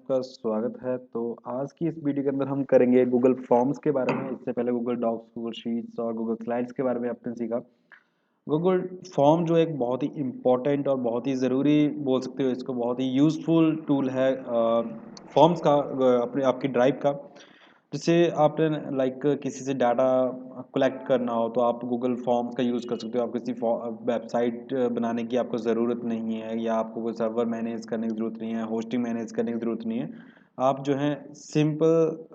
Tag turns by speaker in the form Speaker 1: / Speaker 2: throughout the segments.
Speaker 1: आपका स्वागत है। तो आज की इस वीडियो के अंदर हम करेंगे गूगल फॉर्म्स के बारे में। इससे पहले गूगल डॉक्स, गूगल शीट्स और गूगल स्लाइड्स के बारे में आपने सीखा। गूगल फॉर्म जो एक बहुत ही इम्पोर्टेंट और बहुत ही ज़रूरी बोल सकते हो, इसको बहुत ही यूज़फुल टूल है फॉर्म्स का, अपने आपकी ड्राइव का। जैसे आपने लाइक किसी से डाटा कलेक्ट करना हो तो आप गूगल फॉर्म्स का यूज़ कर सकते हो। आप किसी वेबसाइट बनाने की आपको ज़रूरत नहीं है, या आपको कोई सर्वर मैनेज करने की ज़रूरत नहीं है, होस्टिंग मैनेज करने की ज़रूरत नहीं है। आप जो है सिंपल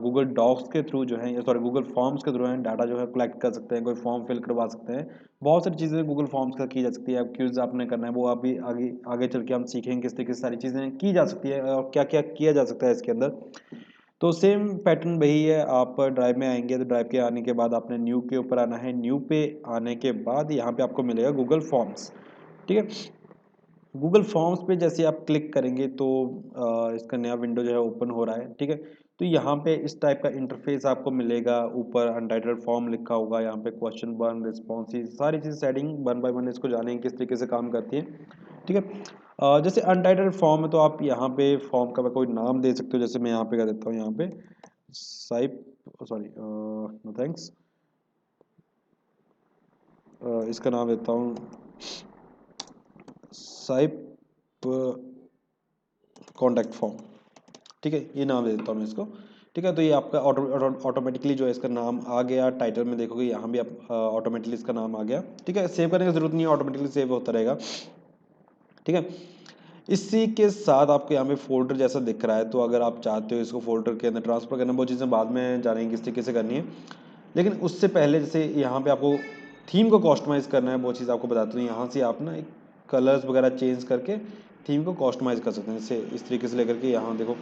Speaker 1: गूगल डॉक्स के थ्रू जो है, या सॉरी गूगल फॉर्म्स के थ्रू है डाटा जो है कलेक्ट कर सकते हैं, कोई फॉर्म फिल करवा सकते हैं। बहुत सारी चीज़ें गूगल फॉर्म्स का की जा सकती है। अब क्यूज़ आपने करना है वो आप भी आगे आगे चल के हम सीखेंगे किस तरीके से सारी चीज़ें की जा सकती है और क्या क्या किया जा सकता है इसके अंदर। तो सेम पैटर्न वही है। आप ड्राइव में आएंगे तो ड्राइव के आने के बाद आपने न्यू के ऊपर आना है। न्यू पे आने के बाद यहाँ पे आपको मिलेगा गूगल फॉर्म्स। ठीक है। गूगल फॉर्म्स पे जैसे आप क्लिक करेंगे तो इसका नया विंडो जो है ओपन हो रहा है। ठीक है। तो यहाँ पे इस टाइप का इंटरफेस आपको मिलेगा। ऊपर अनटाइटल्ड फॉर्म लिखा होगा, यहाँ पे क्वेश्चन वन, रिस्पॉन्सिव, सारी चीज़ सेटिंग वन बाय वन इसको जानेंगे किस तरीके से काम करती है। ठीक है। जैसे अनटाइटल्ड फॉर्म है तो आप यहाँ पे फॉर्म का कोई नाम दे सकते हो। जैसे मैं यहाँ पे कर देता हूँ, यहाँ पे साइप, सॉरी नो थैंक्स, इसका नाम देता हूँ साइप कॉन्टैक्ट फॉर्म। ठीक है, ये नाम दे देता हूँ मैं इसको। ठीक है। तो ये आपका ऑटोमेटिकली जो है इसका नाम आ गया। टाइटल में देखोगे यहाँ भी आप ऑटोमेटिकली इसका नाम आ गया। ठीक है। सेव करने की जरूरत नहीं है, ऑटोमेटिकली सेव होता रहेगा। ठीक है। इसी के साथ आपको यहाँ पे फोल्डर जैसा दिख रहा है, तो अगर आप चाहते हो इसको फोल्डर के अंदर ट्रांसफर करना, वो चीज़ें बाद में जानेंगे किस तरीके से करनी है। लेकिन उससे पहले जैसे यहाँ पे आपको थीम को कस्टमाइज करना है, वो चीज़ आपको बताता हूँ। यहाँ से आप ना एक कलर्स वगैरह चेंज करके थीम को कस्टमाइज कर सकते हैं। जैसे इस तरीके से लेकर के यहाँ देखो,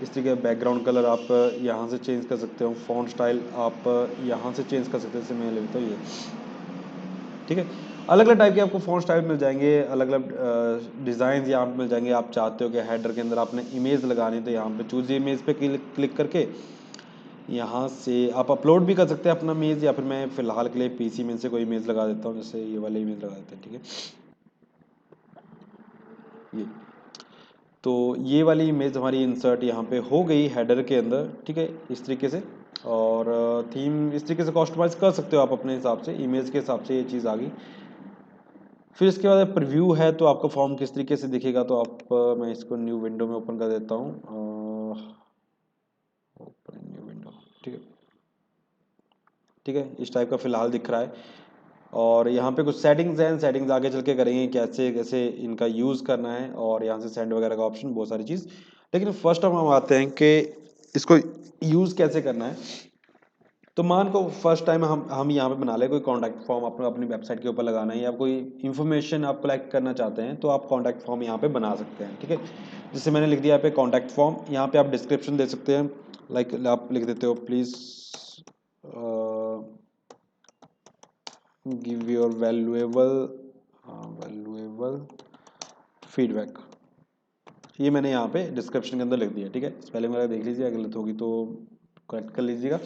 Speaker 1: इस तरीके का बैकग्राउंड कलर आप यहाँ से चेंज कर सकते हो। फॉन्ट स्टाइल आप यहाँ से चेंज कर सकते हो। जैसे मैं लेता हूँ ये। ठीक है। अलग अलग टाइप के आपको फॉन्ट स्टाइल मिल जाएंगे, अलग अलग डिज़ाइन यहाँ पे मिल जाएंगे। आप चाहते हो कि हेडर के अंदर आपने इमेज लगानी है तो यहाँ पे चूज इमेज पे क्लिक करके यहाँ से आप अपलोड भी कर सकते हैं अपना इमेज, या फिर मैं फिलहाल के लिए पीसी में से कोई इमेज लगा देता हूँ। जैसे ये वाला इमेज लगा देते हैं। ठीक है। ये तो ये वाली इमेज हमारी इंसर्ट यहाँ पे हो गई हेडर के अंदर। ठीक है, इस तरीके से। और थीम इस तरीके से कस्टमाइज कर सकते हो आप अपने हिसाब से, इमेज के हिसाब से ये चीज़ आ गई। फिर इसके बाद प्रीव्यू है, तो आपका फॉर्म किस तरीके से दिखेगा। तो आप मैं इसको न्यू विंडो में ओपन कर देता हूँ। Open new window. ठीक है। ठीक है, इस टाइप का फिलहाल दिख रहा है। और यहाँ पे कुछ सेटिंग्स हैं, सेटिंग्स आगे चल के करेंगे कैसे कैसे इनका यूज़ करना है, और यहाँ से सेंड वगैरह का ऑप्शन, बहुत सारी चीज़। लेकिन फर्स्ट हम आते हैं कि इसको यूज़ कैसे करना है। तो मान को फर्स्ट टाइम हम यहाँ पे बना ले कोई कॉन्टैक्ट फॉर्म अपना अपनी वेबसाइट के ऊपर लगाना है, या कोई इन्फॉर्मेशन आप कलेक्ट करना चाहते हैं, तो आप कॉन्टैक्ट फॉर्म यहाँ पे बना सकते हैं। ठीक है। जैसे मैंने लिख दिया यहाँ पे कॉन्टैक्ट फॉर्म। यहाँ पे आप डिस्क्रिप्शन दे सकते हैं। लाइक आप लिख देते हो please give your valuable feedback. ये मैंने यहाँ पे डिस्क्रिप्शन के अंदर लिख दिया। ठीक है। स्पेलिंग वगैरह देख लीजिए, अगर गलत होगी तो करेक्ट कर लीजिएगा।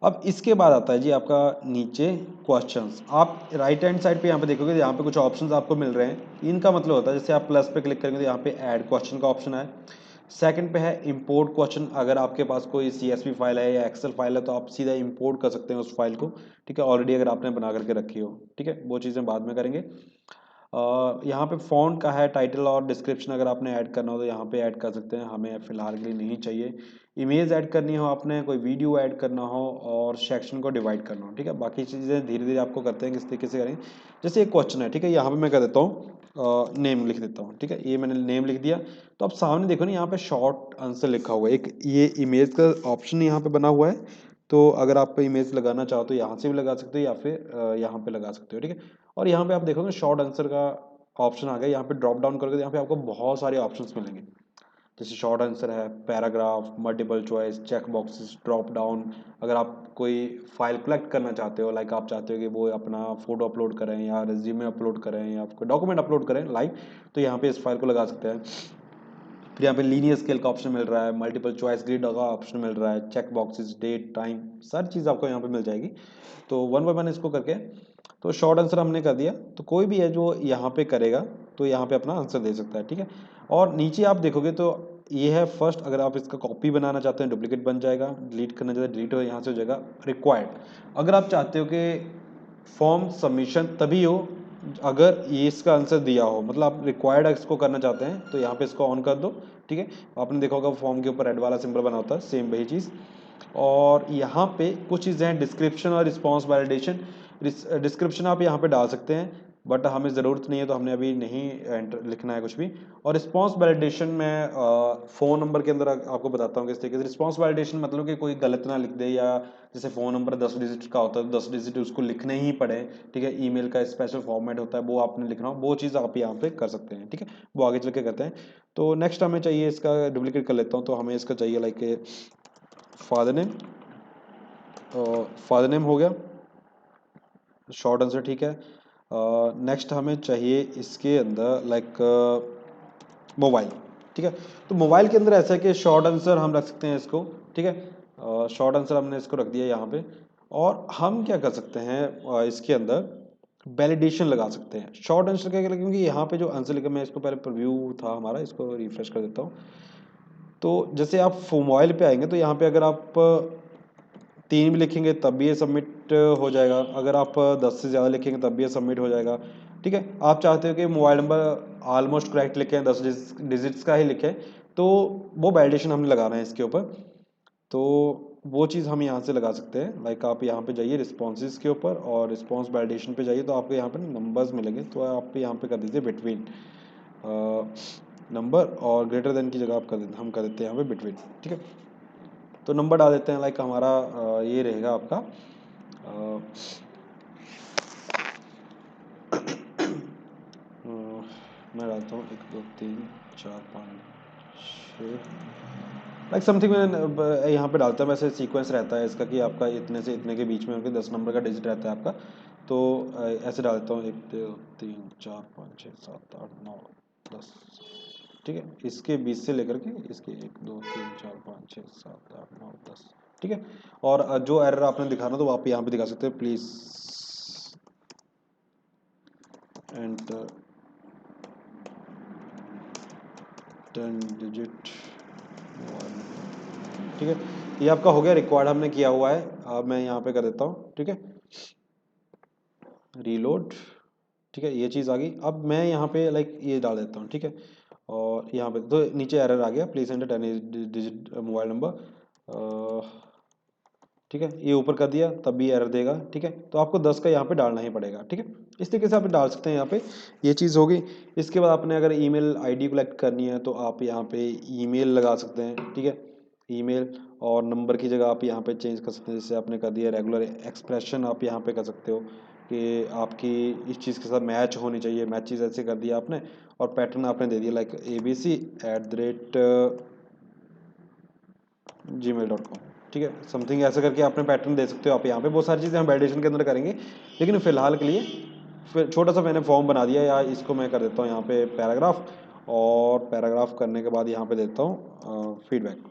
Speaker 1: अब इसके बाद आता है जी आपका नीचे क्वेश्चंस। आप राइट हैंड साइड पे यहाँ पे देखोगे, यहाँ पे कुछ ऑप्शंस आपको मिल रहे हैं। इनका मतलब होता है जैसे आप प्लस पे क्लिक करेंगे तो यहाँ पे ऐड क्वेश्चन का ऑप्शन है। सेकंड पे है इंपोर्ट क्वेश्चन। अगर आपके पास कोई CSV फाइल है या एक्सेल फाइल है तो आप सीधा इंपोर्ट कर सकते हैं उस फाइल को। ठीक है, ऑलरेडी अगर आपने बना करके रखी हो। ठीक है, वो चीज़ें बाद में करेंगे। यहाँ पे फ़ॉन्ट का है, टाइटल और डिस्क्रिप्शन अगर आपने ऐड करना हो तो यहाँ पे ऐड कर सकते हैं, हमें फ़िलहाल के लिए नहीं चाहिए। इमेज ऐड करनी हो आपने, कोई वीडियो ऐड करना हो, और सेक्शन को डिवाइड करना हो। ठीक है, बाकी चीज़ें धीरे धीरे आपको करते हैं किस तरीके से करें। जैसे एक क्वेश्चन है, ठीक है, यहाँ पे मैं कर देता हूँ नेम लिख देता हूँ। ठीक है, ये मैंने नेम लिख दिया। तो आप सामने देखो ना, यहाँ पे शॉर्ट आंसर लिखा हुआ है। एक ये इमेज का ऑप्शन यहाँ पे बना हुआ है। तो अगर आप इमेज लगाना चाहो तो यहाँ से भी लगा सकते हो, या फिर यहाँ पे लगा सकते हो। ठीक है। और यहाँ पे आप देखोगे शॉर्ट आंसर का ऑप्शन आ गया। यहाँ पे ड्रॉप डाउन करोगे तो यहाँ पे आपको बहुत सारे ऑप्शंस मिलेंगे। जैसे शॉर्ट आंसर है, paragraph, multiple choice, check boxes, drop down. अगर आप कोई फाइल कलेक्ट करना चाहते हो, लाइक आप चाहते हो कि वो अपना फोटो अपलोड करें, या रिज्यूमे अपलोड करें, या कोई डॉक्यूमेंट अपलोड करें लाइव, तो यहाँ पे इस फाइल को लगा सकते हैं। फिर यहाँ पे लीनियर स्केल का ऑप्शन मिल रहा है, मल्टीपल चॉइस ग्रिड का ऑप्शन मिल रहा है, चेक बॉक्सेस, डेट, टाइम, सारी चीज़ आपको यहाँ पे मिल जाएगी। तो वन बाय वन इसको करके, तो शॉर्ट आंसर हमने कर दिया। तो कोई भी है जो यहाँ पे करेगा तो यहाँ पे अपना आंसर दे सकता है। ठीक है। और नीचे आप देखोगे तो ये है फर्स्ट, अगर आप इसका कॉपी बनाना चाहते हैं डुप्लीकेट बन जाएगा, डिलीट करना चाहते हैं डिलीट हो, यहाँ से हो जाएगा रिक्वायर्ड। अगर आप चाहते हो कि फॉर्म सबमिशन तभी हो अगर ये इसका आंसर दिया हो, मतलब आप रिक्वायर्ड इसको करना चाहते हैं तो यहाँ पे इसको ऑन कर दो, ठीक है। आपने देखा होगा फॉर्म के ऊपर रेड वाला सिंबल बना होता है, सेम वही चीज़। और यहाँ पे कुछ चीज़ें हैं, डिस्क्रिप्शन और रिस्पॉन्स वैलिडेशन। डिस्क्रिप्शन आप यहाँ पे डाल सकते हैं बट हमें ज़रूरत नहीं है तो हमने अभी नहीं एंटर लिखना है कुछ भी। और रिस्पॉन्स वैलिडेशन में फ़ोन नंबर के अंदर आपको बताता हूँ किस तरीके से रिस्पॉन्स वैलिडेशन, मतलब कि कोई गलत ना लिख दे, या जैसे फ़ोन नंबर 10 डिजिट का होता है तो 10 डिजिट उसको लिखने ही पड़े, ठीक है। ईमेल का स्पेशल फॉर्मेट होता है वो आपने लिखना हो, वो चीज़ आप यहाँ पे कर सकते हैं, ठीक है। वो आगे चल के करते हैं। तो नेक्स्ट हमें चाहिए, इसका डुप्लीकेट कर लेता हूँ, तो हमें इसका चाहिए like father name, father name हो गया शॉर्ट आंसर, ठीक है। नेक्स्ट हमें चाहिए इसके अंदर लाइक मोबाइल, ठीक है। तो मोबाइल के अंदर ऐसा है कि शॉर्ट आंसर हम रख सकते हैं इसको, ठीक है। शॉर्ट आंसर हमने इसको रख दिया यहाँ पे। और हम क्या कर सकते हैं इसके अंदर वैलिडेशन लगा सकते हैं। शॉर्ट आंसर क्या क्योंकि यहाँ पे जो आंसर लिखा, मैं इसको पहले प्रीव्यू था हमारा, इसको रिफ्रेश कर देता हूँ। तो जैसे आप मोबाइल पे आएंगे तो यहाँ पे अगर आप 3 भी लिखेंगे तब भी ये सबमिट हो जाएगा, अगर आप 10 से ज़्यादा लिखेंगे तब भी ये सबमिट हो जाएगा, ठीक है। आप चाहते हो कि मोबाइल नंबर ऑलमोस्ट करेक्ट लिखें, 10 डिजिट्स का ही लिखें, तो वो वैलिडेशन हमने लगाना है इसके ऊपर। तो वो चीज़ हम यहाँ से लगा सकते हैं, लाइक आप यहाँ पे जाइए रिस्पॉन्सेज के ऊपर और रिस्पॉन्स वैलिडेशन पे जाइए, तो आपको यहाँ पे नंबर्स मिलेंगे, तो आप यहाँ पे कर दीजिए बिटवीन नंबर, और ग्रेटर देन की जगह आप हम कर देते हैं यहाँ पे बिटवीन, ठीक है। तो नंबर डाल देते हैं, लाइक हमारा ये रहेगा आपका मैं डालता हूँ 1 2 3 4 5 6, लाइक समथिंग मैं यहाँ पे डालता हूँ। वैसे सीक्वेंस रहता है इसका कि आपका इतने से इतने के बीच में होकर 10 नंबर का डिजिट रहता है आपका, तो ऐसे डाल देता हूँ 1 2 3 4 5 6 7 8 9 10, ठीक है। इसके 20 से लेकर के इसके 1 2 3 4 5 6 7 8 9 10, ठीक है। और जो एरर आपने दिखाना तो आप यहाँ पे दिखा सकते हैं, प्लीज एंटर 10 डिजिट, ठीक है। ये आपका हो गया, रिक्वायर्ड हमने किया हुआ है। अब मैं यहाँ पे कर देता हूँ, ठीक है, रीलोड, ठीक है। ये चीज़ आ गई। अब मैं यहाँ पे लाइक ये डाल देता हूँ, ठीक है। और यहाँ पे तो नीचे एरर आ गया, please enter 10 digit mobile number, ठीक है। ये ऊपर कर दिया तब भी एरर देगा, ठीक है। तो आपको 10 का यहाँ पे डालना ही पड़ेगा, ठीक है। इस तरीके से आप डाल सकते हैं यहाँ पे, ये चीज़ होगी। इसके बाद आपने अगर ईमेल आईडी कलेक्ट करनी है तो आप यहाँ पे ईमेल लगा सकते हैं, ठीक है, ईमेल। और नंबर की जगह आप यहाँ पे चेंज कर सकते हैं, जैसे आपने कर दिया रेगुलर एक्सप्रेशन, आप यहाँ पे कर सकते हो कि आपकी इस चीज़ के साथ मैच होनी चाहिए, मैचेस ऐसे कर दिया आपने। और पैटर्न आपने दे दिया लाइक abc@gmail.com, ठीक है। समथिंग ऐसा करके आपने पैटर्न दे सकते हो आप यहाँ पे। बहुत सारी चीज़ें हम वैलिडेशन के अंदर करेंगे, लेकिन फिलहाल के लिए फिर छोटा सा मैंने फॉर्म बना दिया, या इसको मैं कर देता हूँ यहाँ पे पैराग्राफ, और पैराग्राफ करने के बाद यहाँ पे देता हूँ फीडबैक,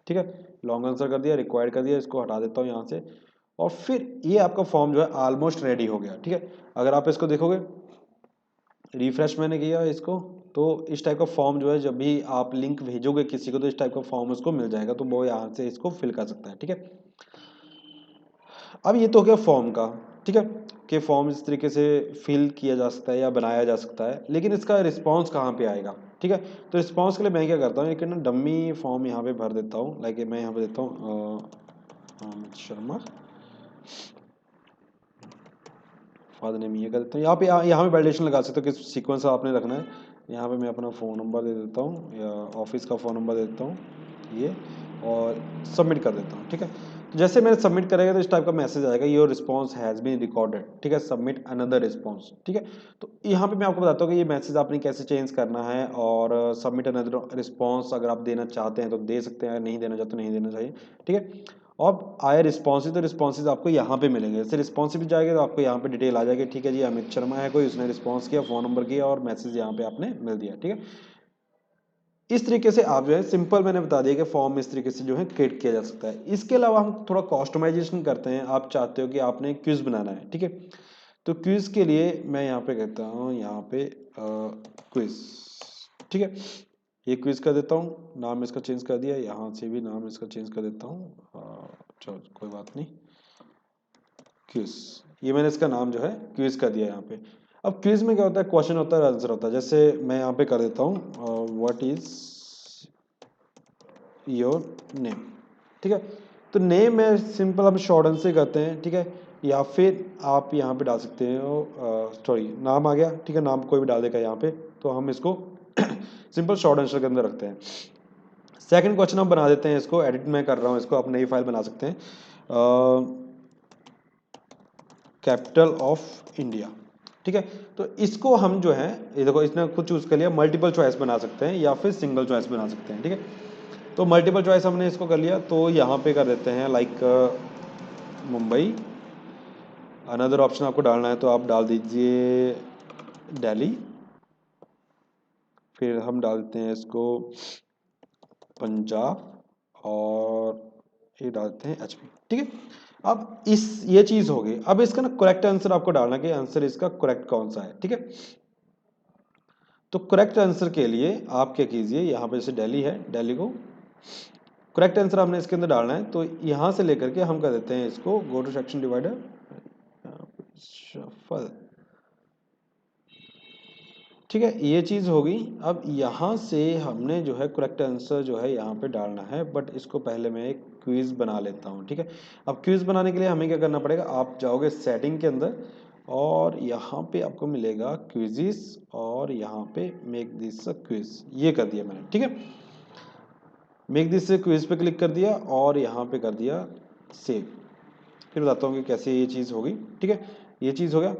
Speaker 1: ठीक है। लॉन्ग आंसर कर दिया, रिक्वायर्ड कर दिया, इसको हटा देता हूँ यहाँ से। और फिर ये आपका फॉर्म जो है ऑलमोस्ट रेडी हो गया, ठीक है। अगर आप इसको देखोगे, रिफ्रेश मैंने किया इसको, तो इस टाइप का फॉर्म जो है, जब भी आप लिंक भेजोगे किसी को तो इस टाइप का फॉर्म उसको मिल जाएगा, तो वो यहाँ से इसको फिल कर सकता है, ठीक है। अब ये तो हो गया फॉर्म का, ठीक है, कि फॉर्म इस तरीके से फिल किया जा सकता है या बनाया जा सकता है, लेकिन इसका रिस्पॉन्स कहाँ पे आएगा, ठीक है। तो रिस्पॉन्स के लिए मैं क्या करता हूँ, एक ना डम्मी फॉर्म यहाँ पे भर देता हूँ, लाइक मैं यहाँ पे देता हूँ अमित शर्मा, फादर नेम ये कर देता हूँ। यहाँ पे यहाँ पे वैलिडेशन लगा सकते हो किस सीक्वेंस आपने रखना है। यहाँ पे मैं अपना फ़ोन नंबर दे देता हूँ, या ऑफिस का फ़ोन नंबर दे देता हूँ ये, और सबमिट कर देता हूँ, ठीक है। तो जैसे मैंने सबमिट करेगा तो इस टाइप का मैसेज आएगा, your response has been recorded, ठीक है, सबमिट अनदर रिस्पॉन्स, ठीक है। तो यहाँ पे मैं आपको बताता हूँ कि ये मैसेज आपने कैसे चेंज करना है, और सबमिट अनदर रिस्पॉन्स अगर आप देना चाहते हैं तो दे सकते हैं, नहीं देना चाहते तो नहीं देना चाहिए, ठीक है। और आए रिस्पॉन्सिव, तो रिस्पॉन्सिव आपको यहाँ पे मिलेंगे। जैसे रिस्पॉन्सिव जाएगा तो आपको यहाँ पे डिटेल आ जाएगी, ठीक है जी, अमित शर्मा है कोई, उसने रिस्पॉन्स किया, फ़ोन नंबर किया, और मैसेज यहाँ पे आपने मिल दिया, ठीक है। इस तरीके से आप जो है सिंपल, मैंने बता दिया कि फॉर्म इस तरीके से जो है क्रिएट किया जा सकता है। इसके अलावा हम थोड़ा कस्टमाइजेशन करते हैं। आप चाहते हो कि आपने क्विज बनाना है, ठीक है, तो क्विज के लिए मैं यहाँ पे कहता हूँ, यहाँ पे क्विज, ठीक है, ये क्विज कर देता हूँ, नाम इसका चेंज कर दिया, यहाँ से भी नाम इसका चेंज कर देता हूँ, चलो कोई बात नहीं, क्विज, ये मैंने इसका नाम जो है क्विज कर दिया यहाँ पे। अब क्विज में क्या होता है, क्वेश्चन होता है, आंसर होता है। जैसे मैं यहाँ पे कर देता हूँ व्हाट इज योर नेम, ठीक है, तो नेम में सिंपल हम शॉर्ट आंसर करते हैं, ठीक है, या फिर आप यहाँ पे डाल सकते हो, सॉरी नाम आ गया, ठीक है, नाम कोई भी डाल देगा यहाँ पे, तो हम इसको सिंपल शॉर्ट आंसर के अंदर रखते हैं। सेकंड क्वेश्चन हम बना देते हैं, इसको एडिट में कर रहा हूँ, इसको आप नई फाइल बना सकते हैं, कैपिटल ऑफ इंडिया, ठीक है, तो इसको हम जो है, ये देखो इसने खुद चूज कर लिया, मल्टीपल चॉइस बना सकते हैं या फिर सिंगल चॉइस बना सकते हैं, ठीक है, तो मल्टीपल चॉइस हमने इसको कर लिया, तो यहाँ पे कर देते हैं लाइक मुंबई। अनदर ऑप्शन आपको डालना है तो आप डाल दीजिए दिल्ली, फिर हम डालते हैं इसको पंजाब, और ये डालते हैं एचपी, ठीक है। अब ये चीज हो गई, अब इसका ना करेक्ट आंसर आपको डालना कि आंसर इसका करेक्ट कौन सा है, ठीक है। तो करेक्ट आंसर के लिए आप क्या कीजिए, यहाँ पे जैसे दिल्ली है, दिल्ली को करेक्ट आंसर आपने इसके अंदर डालना है, तो यहाँ से लेकर के हम कर देते हैं इसको go to section divider, shuffle, ठीक है, ये चीज़ होगी। अब यहाँ से हमने जो है करेक्ट आंसर जो है यहाँ पे डालना है, बट इसको पहले मैं एक क्विज बना लेता हूँ, ठीक है। अब क्विज बनाने के लिए हमें क्या करना पड़ेगा, आप जाओगे सेटिंग के अंदर और यहाँ पे आपको मिलेगा क्विजिस, और यहाँ पे मेक दिस अ क्विज, ये कर दिया मैंने, ठीक है। मेक दिस क्विज पे क्लिक कर दिया और यहाँ पे कर दिया सेव, फिर बताता हूँ कि कैसे ये चीज़ होगी, ठीक है, ये चीज़ हो गया।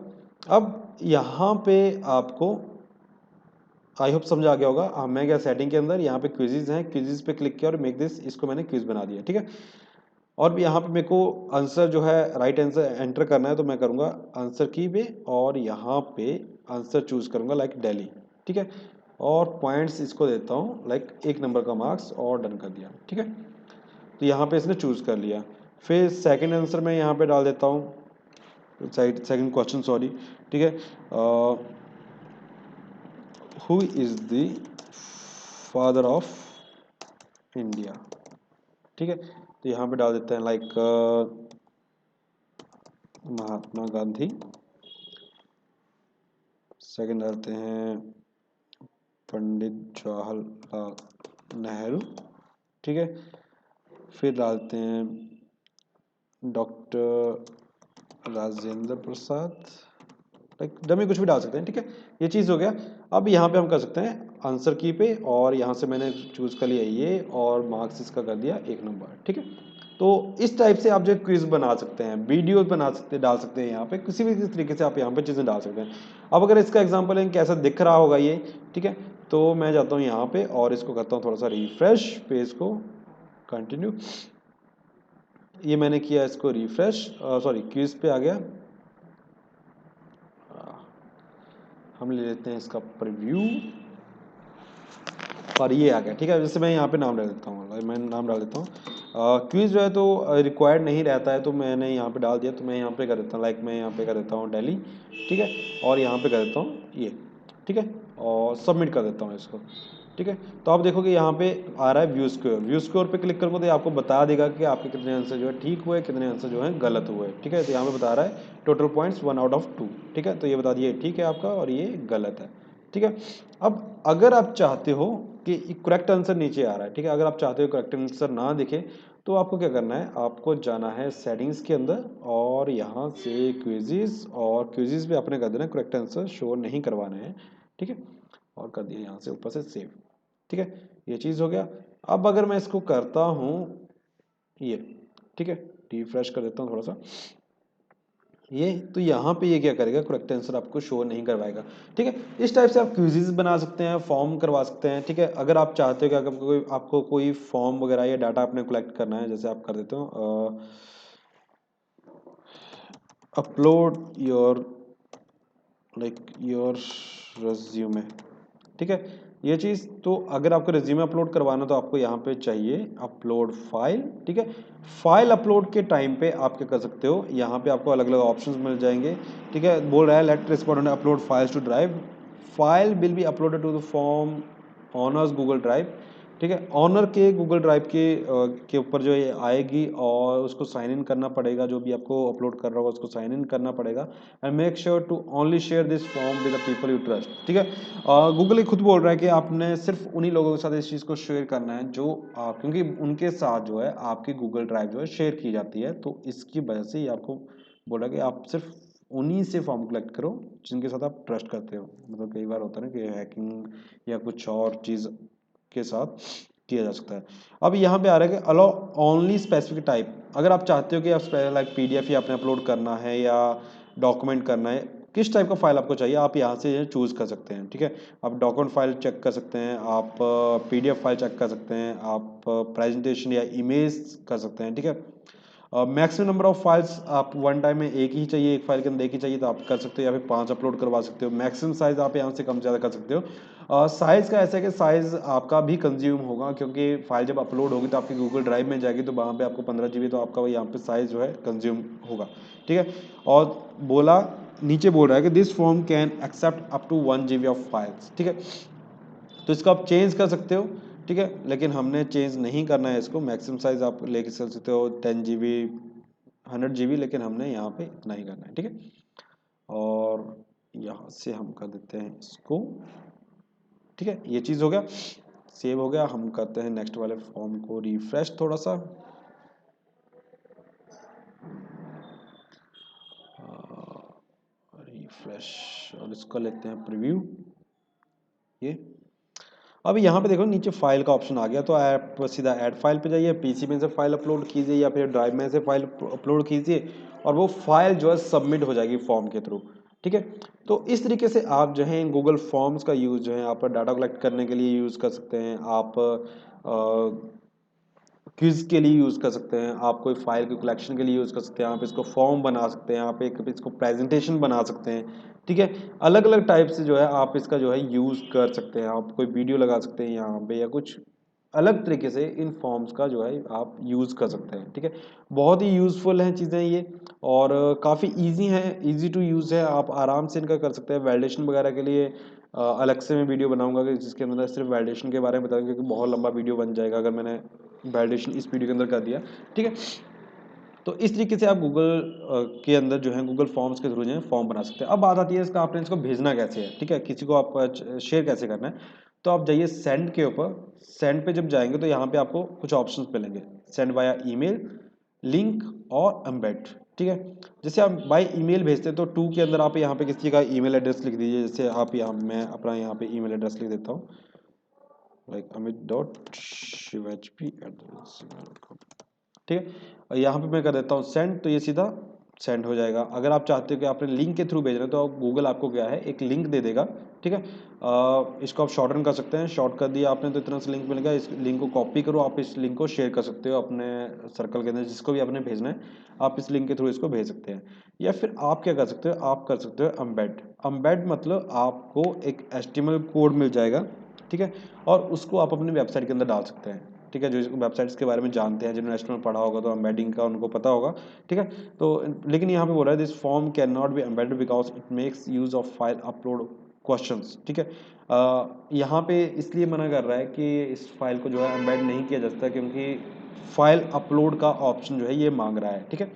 Speaker 1: अब यहाँ पे आपको आई होप समझ आ गया होगा, मैं गया सेटिंग के अंदर, यहाँ पे क्विजेज हैं, क्विजेज पे क्लिक किया और मेक दिस, इसको मैंने क्विज बना दिया, ठीक है। और भी यहाँ पे मेरे को आंसर जो है राइट आंसर एंटर करना है, तो मैं करूँगा आंसर की पे और यहाँ पे आंसर चूज करूँगा लाइक दिल्ली, ठीक है, और पॉइंट्स इसको देता हूँ लाइक 1 नंबर का मार्क्स, और डन कर दिया, ठीक है। तो यहाँ पे इसने चूज कर लिया। फिर सेकंड आंसर मैं यहाँ पे डाल देता हूँ, सेकंड क्वेश्चन सॉरी, ठीक है, who is the father of India, ठीक है, तो यहाँ पे डाल देते हैं लाइक महात्मा गांधी। सेकंड डालते हैं पंडित जवाहरलाल नेहरू, ठीक है, फिर डालते हैं doctor Rajendra Prasad, like dummy कुछ भी डाल सकते हैं, ठीक है, ये चीज़ हो गया। अब यहाँ पे हम कर सकते हैं आंसर की पे, और यहाँ से मैंने चूज कर लिया ये, और मार्क्स इसका कर दिया 1 नंबर, ठीक है। तो इस टाइप से आप जो क्विज बना सकते हैं, वीडियो बना सकते, डाल सकते हैं, यहाँ पे किसी भी तरीके से आप यहाँ पे चीज़ें डाल सकते हैं। अब अगर इसका एग्जाम्पल है कैसा दिख रहा होगा ये, ठीक है, तो मैं जाता हूँ यहाँ पे और इसको करता हूँ थोड़ा सा रिफ्रेश, पेज को कंटिन्यू, ये मैंने किया, इसको रिफ्रेश, सॉरी क्विज पे आ गया, हम ले लेते हैं इसका प्रीव्यू, और ये आ गया, ठीक है। जैसे मैं यहाँ पे नाम डाल देता हूँ, मैं नाम डाल देता हूँ, क्विज जो है तो रिक्वायर्ड नहीं रहता है, तो मैंने यहाँ पे डाल दिया, तो मैं यहाँ पे कर देता हूँ लाइक, मैं यहाँ पे कर देता हूँ दिल्ली, ठीक है, और यहाँ पे कर देता हूँ ये, ठीक है, और सबमिट कर देता हूँ इसको, ठीक है। तो आप देखोगे यहाँ पे आ रहा है व्यू स्कोर, व्यू स्कोर पे क्लिक करोगे तो आपको बता देगा कि आपके कितने आंसर जो है ठीक हुए, कितने आंसर जो है गलत हुए, ठीक है। तो यहाँ पे बता रहा है टोटल पॉइंट्स 1 आउट ऑफ 2, ठीक है, तो ये बता दिए ठीक है आपका, और ये गलत है, ठीक है। अब अगर आप चाहते हो कि करेक्ट आंसर नीचे आ रहा है, ठीक है, अगर आप चाहते हो करेक्ट आंसर ना दिखे, तो आपको क्या करना है, आपको जाना है सेटिंग्स के अंदर, और यहाँ से क्विजिज, और क्विजिज पे आपने कर देना करेक्ट आंसर शो नहीं करवाना है, ठीक है, और कर दिया यहाँ से ऊपर से सेव, ठीक है, ये चीज़ हो गया। अब अगर मैं इसको करता हूँ ये, ठीक है, रिफ्रेश कर देता हूँ थोड़ा सा, ये तो यहाँ पे ये क्या करेगा, करेक्ट आंसर आपको शो नहीं करवाएगा, ठीक है। इस टाइप से आप क्विज़िज बना सकते हैं, फॉर्म करवा सकते हैं, ठीक है। अगर आप चाहते हो कि अगर आपको कोई फॉर्म वगैरह या डाटा आपने कलेक्ट करना है, जैसे आप कर देते हो upload your like your resume, ठीक है, ये चीज़, तो अगर आपको रेज्यूमे अपलोड करवाना तो आपको यहाँ पे चाहिए अपलोड फाइल, ठीक है। फाइल अपलोड के टाइम पे आप क्या कर सकते हो, यहाँ पे आपको अलग अलग ऑप्शंस मिल जाएंगे, ठीक है। बोल रहा है let respondent upload files to drive, file will be uploaded to the form owner's Google drive, ठीक है। ऑनर के गूगल ड्राइव के ऊपर जो ये आएगी और उसको साइन इन करना पड़ेगा, जो भी आपको अपलोड कर रहा होगा उसको साइन इन करना पड़ेगा। And make sure to only share this form with the people you trust, ठीक है। गूगल ही खुद बोल रहा है कि आपने सिर्फ उन्हीं लोगों के साथ इस चीज़ को शेयर करना है जो क्योंकि उनके साथ जो है आपकी गूगल ड्राइव जो है शेयर की जाती है, तो इसकी वजह से ये आपको बोला कि आप सिर्फ उन्हीं से फॉर्म कलेक्ट करो जिनके साथ आप ट्रस्ट करते हो। मतलब कई बार होता है ना कि हैकिंग या कुछ और चीज़ के साथ किया जा सकता है। अब यहाँ पे आ रहा है कि अलाउ ओनली स्पेसिफिक टाइप। अगर आप चाहते हो कि आप लाइक पीडीएफ ही आपने अपलोड करना है या डॉक्यूमेंट करना है, किस टाइप का फाइल आपको चाहिए आप यहाँ से चूज़ कर सकते हैं, ठीक है। आप डॉक्यूमेंट फाइल चेक कर सकते हैं, आप पीडीएफ फाइल चेक कर सकते हैं, आप प्रेजेंटेशन या इमेज कर सकते हैं, ठीक है। मैक्सिमम नंबर ऑफ फाइल्स आप वन टाइम में एक ही चाहिए, एक फाइल के अंदर एक ही चाहिए तो आप कर सकते हो, या फिर 5 अपलोड करवा सकते हो। मैक्सिमम साइज आप यहाँ से कम ज़्यादा कर सकते हो। साइज़ का ऐसा है कि साइज़ आपका भी कंज्यूम होगा, क्योंकि फाइल जब अपलोड होगी तो आपकी गूगल ड्राइव में जाएगी, तो वहाँ पे आपको 15 GB तो आपका यहाँ पे साइज़ जो है कंज्यूम होगा, ठीक है। और बोला नीचे बोल रहा है कि this form can accept up to 1 GB of files, ठीक है। तो इसको आप चेंज कर सकते हो, ठीक है, लेकिन हमने चेंज नहीं करना है इसको। मैक्सिमम साइज आप लेके चल सकते हो 10 GB 100 GB, लेकिन हमने यहाँ पे इतना ही करना है, ठीक है। और यहाँ से हम कर देते हैं इसको, ठीक है। ये चीज़ हो गया, सेव हो गया। हम करते हैं नेक्स्ट वाले फॉर्म को रिफ्रेश थोड़ा सा, रिफ्रेश, और इसको लेते हैं प्रीव्यू। ये अब यहाँ पे देखो नीचे फाइल का ऑप्शन आ गया, तो आप सीधा ऐड फाइल पे जाइए, पीसी में से फाइल अपलोड कीजिए या फिर ड्राइव में से फाइल अपलोड कीजिए, और वो फाइल जो है सबमिट हो जाएगी फॉर्म के थ्रू, ठीक है। तो इस तरीके से आप जो है गूगल फॉर्म्स का यूज़ जो है आप डाटा कलेक्ट करने के लिए यूज़ कर सकते हैं, आप क्विज के लिए यूज़ कर सकते हैं, आप कोई फाइल के कलेक्शन के लिए यूज़ कर सकते हैं, आप इसको फॉर्म बना सकते हैं, आप एक इसको प्रेजेंटेशन बना सकते हैं, ठीक है। अलग अलग टाइप से जो है आप इसका जो है यूज़ कर सकते हैं। आप कोई वीडियो लगा सकते हैं यहाँ पे, या कुछ अलग तरीके से इन फॉर्म्स का जो है आप यूज़ कर सकते हैं, ठीक है। बहुत ही यूज़फुल हैं चीज़ें ये, और काफ़ी ईजी हैं, ईजी टू यूज़ है, आप आराम से इनका कर सकते हैं। वैलिडेशन वगैरह के लिए अलग से मैं वीडियो बनाऊंगा कि जिसके अंदर सिर्फ वैलिडेशन के बारे में बताऊंगा, क्योंकि बहुत लंबा वीडियो बन जाएगा अगर मैंने वैलिडेशन इस वीडियो के अंदर कर दिया, ठीक है। तो इस तरीके से आप गूगल के अंदर जो है गूगल फॉर्म्स के थ्रू जो है फॉर्म बना सकते हैं। अब बात आती है इसका, आपने इसको भेजना कैसे है, ठीक है, किसी को आप शेयर कैसे करना है। तो आप जाइए सेंड के ऊपर, सेंड पे जब जाएंगे तो यहाँ पे आपको कुछ ऑप्शंस मिलेंगे, सेंड वाया ईमेल, लिंक और एम्बेड, ठीक है। जैसे आप बाय ईमेल भेजते हैं तो टू के अंदर आप यहाँ पे किसी का ईमेल एड्रेस लिख दीजिए। जैसे आप यहाँ, मैं अपना यहाँ पे ईमेल एड्रेस लिख देता हूँ, लाइक amit.shivhp@gmail.com, ठीक है। और यहाँ पे मैं कर देता हूँ सेंड, तो ये सीधा सेंड हो जाएगा। अगर आप चाहते हो कि आपने लिंक के थ्रू भेजना है तो गूगल आपको क्या है एक लिंक दे देगा, ठीक है। इसको आप शॉर्टन कर सकते हैं, शॉर्ट कर दिया आपने तो इतना सा लिंक मिलेगा। इस लिंक को कॉपी करो, आप इस लिंक को शेयर कर सकते हो अपने सर्कल के अंदर, जिसको भी आपने भेजना है आप इस लिंक के थ्रू इसको भेज सकते हैं। या फिर आप क्या कर सकते हो, आप कर सकते हो अम्बेड। अम्बेड मतलब आपको एक HTML कोड मिल जाएगा, ठीक है, और उसको आप अपनी वेबसाइट के अंदर डाल सकते हैं, ठीक है। जो वेबसाइट्स के बारे में जानते हैं, जिन्होंने एचटीएमएल पढ़ा होगा तो एम्बेडिंग का उनको पता होगा, ठीक है। तो लेकिन यहाँ पे बोल रहा है this form can not be embedded because it makes use of file upload questions, ठीक है। यहाँ पे इसलिए मना कर रहा है कि इस फाइल को जो है एम्बेड नहीं किया जा सकता, क्योंकि फाइल अपलोड का ऑप्शन जो है ये मांग रहा है, ठीक है।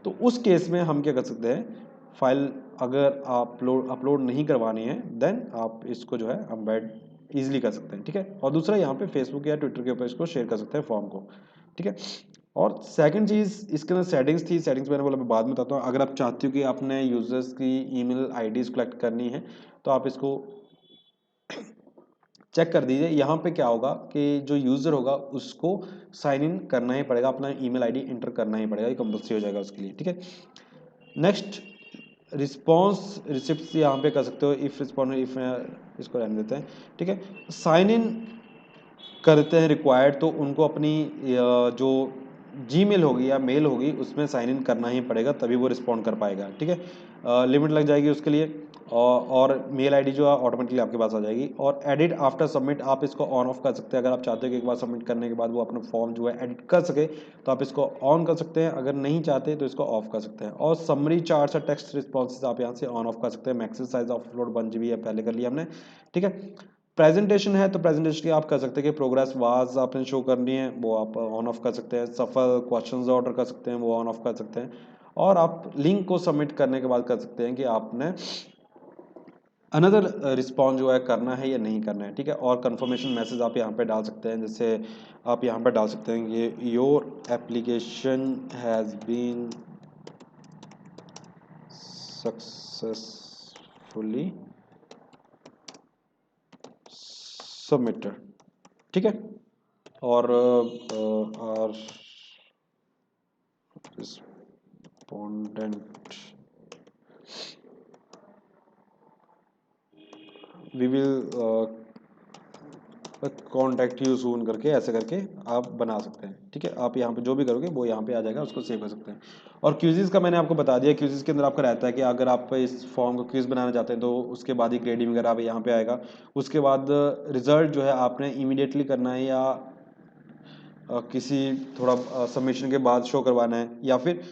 Speaker 1: तो उस केस में हम क्या कर सकते हैं, फाइल अगर अपलोड नहीं करवानी है देन आप इसको जो है एम्बेड ईजिली कर सकते हैं, ठीक है। और दूसरा यहाँ पे फेसबुक या ट्विटर के ऊपर इसको शेयर कर सकते हैं फॉर्म को, ठीक है। और सेकंड चीज़ इसके अंदर सेटिंग्स थी, सेटिंग्स मैंने बोला मैं बाद में बताता हूँ। अगर आप चाहते हो कि आपने यूजर्स की ईमेल आईडीज कलेक्ट करनी है तो आप इसको चेक कर दीजिए। यहाँ पे क्या होगा कि जो यूज़र होगा उसको साइन इन करना ही पड़ेगा, अपना ईमेल आईडी एंटर करना ही पड़ेगा, ये कंपल्सरी हो जाएगा उसके लिए, ठीक है। नेक्स्ट रिस्पॉन्स रिसिप्ट यहाँ पे कर सकते हो, इफ रिस्पॉन्ड इफ, इसको रहने देते हैं, ठीक है। साइन इन करते हैं रिक्वायर्ड, तो उनको अपनी जो जीमेल होगी या मेल होगी उसमें साइन इन करना ही पड़ेगा, तभी वो रिस्पॉन्ड कर पाएगा, ठीक है। लिमिट लग जाएगी उसके लिए, और मेल आईडी जो है ऑटोमेटिकली आपके पास आ जाएगी। और एडिट आफ्टर सबमिट आप इसको ऑन ऑफ कर सकते हैं। अगर आप चाहते हो कि एक बार सबमिट करने के बाद वो अपना फॉर्म जो है एडिट कर सके तो आप इसको ऑन कर सकते हैं, अगर नहीं चाहते तो इसको ऑफ कर सकते हैं। और समरी चार्ट्स और टेक्स्ट रिस्पॉन्सेज आप यहाँ से ऑन ऑफ कर सकते हैं। Maximum size of upload 1 GB है, पहले कर लिया हमने, ठीक है। प्रेजेंटेशन है तो प्रेजेंटेशन की आप कर सकते हैं कि प्रोग्रेस वाज आपने शो करनी है, वो आप ऑन ऑफ कर सकते हैं। सफल क्वेश्चंस ऑर्डर कर सकते हैं, वो ऑन ऑफ कर सकते हैं। और आप लिंक को सबमिट करने के बाद कर सकते हैं कि आपने अनदर रिस्पॉन्स जो है करना है या नहीं करना है, ठीक है। और कंफर्मेशन मैसेज आप यहाँ पे डाल सकते हैं, जैसे आप यहाँ पे डाल सकते हैं कि your application has been successfully submitted, ठीक है। और respondent we will contact you soon करके ऐसे करके आप बना सकते हैं, ठीक है। आप यहाँ पे जो भी करोगे वो यहाँ पे आ जाएगा, उसको सेव कर सकते हैं। और क्विज़ का मैंने आपको बता दिया, क्विज़ के अंदर आपका रहता है कि अगर आप इस फॉर्म को क्विज़ बनाना चाहते हैं तो उसके बाद ही ग्रेडिंग वगैरह आप यहाँ पे आएगा। उसके बाद रिजल्ट जो है आपने इमीडिएटली करना है या किसी थोड़ा सबमिशन के बाद शो करवाना है, या फिर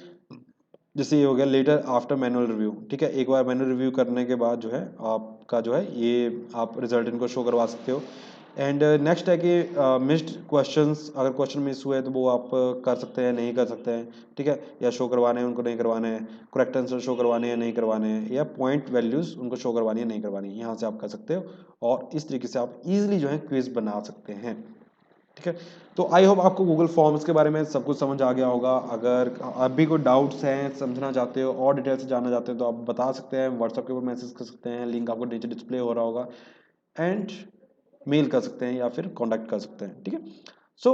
Speaker 1: जैसे ये हो गया लेटर आफ्टर मैनुअल रिव्यू, ठीक है। एक बार मैनुअल रिव्यू करने के बाद जो है आपका जो है ये आप रिजल्ट इनको शो करवा सकते हो। एंड नेक्स्ट है कि मिस्ड क्वेश्चंस, अगर क्वेश्चन मिस हुए तो वो आप कर सकते हैं, नहीं कर सकते हैं, ठीक है। या शो करवाने हैं उनको, नहीं करवाने हैं, करेक्ट आंसर शो करवाने हैं, नहीं करवाने हैं, या पॉइंट वैल्यूज उनको शो करवानी है, नहीं करवानी है, यहाँ से आप कर सकते हो। और इस तरीके से आप इजीली जो है क्विज बना सकते हैं, ठीक है। तो आई होप आपको गूगल फॉर्म्स के बारे में सब कुछ समझ आ गया होगा। अगर अभी कोई डाउट्स हैं, समझना चाहते हो और डिटेल से जानना चाहते हो तो आप बता सकते हैं, व्हाट्सएप के ऊपर मैसेज कर सकते हैं, लिंक आपको नीचे डिस्प्ले हो रहा होगा। एंड मेल कर सकते हैं या फिर कांटेक्ट कर सकते हैं, ठीक है। सो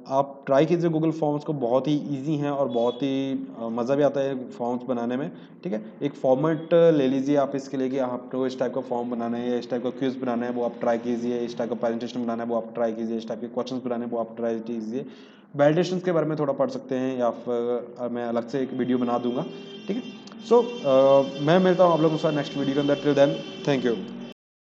Speaker 1: आप ट्राई कीजिए गूगल फॉर्म्स को, बहुत ही इजी हैं और बहुत ही मज़ा भी आता है फॉर्म्स बनाने में, ठीक है। एक फॉर्मेट ले लीजिए आप इसके लिए कि आपको इस टाइप का फॉर्म बनाना है या इस टाइप का क्विज बनाना है, वो आप ट्राई कीजिए। इस टाइप का प्रेजेंटेशन बनाना है वो आप ट्राई कीजिए। इस टाइप के क्वेश्चंस बनाने हैं वो आप ट्राई कीजिए। वैलिडेशंस के बारे में थोड़ा पढ़ सकते हैं या फिर मैं अलग से एक वीडियो बना दूंगा, ठीक है। सो मैं मिलता हूँ आप लोगों के साथ नेक्स्ट वीडियो के अंदर। Till then, thank you.